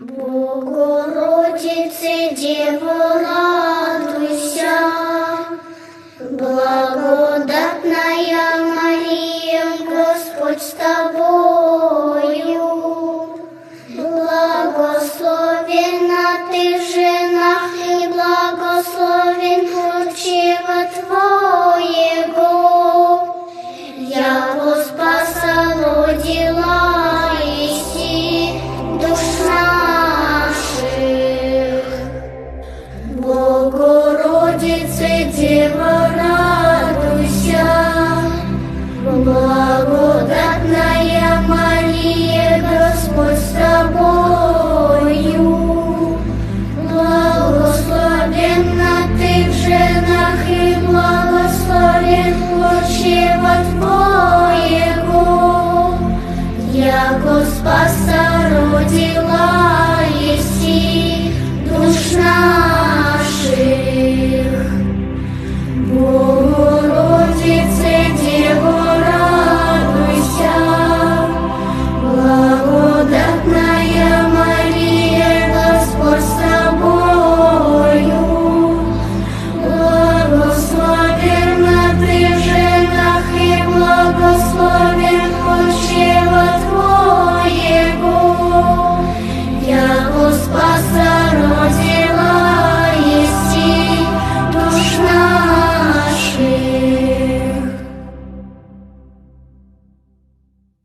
Богородице, Дева, радуйся, благодатная Мария, Господь с тобою, благословенна ты в женах, и благословен плод чрева твоего. Яко Спаса родила Иси душ наших. Богородице, Дева, радуйся, благодатная Мария, Господь с тобою, благословенна ты в женах, и благословен плод чрева твоего. Яко Спаса родила Иси душ наших.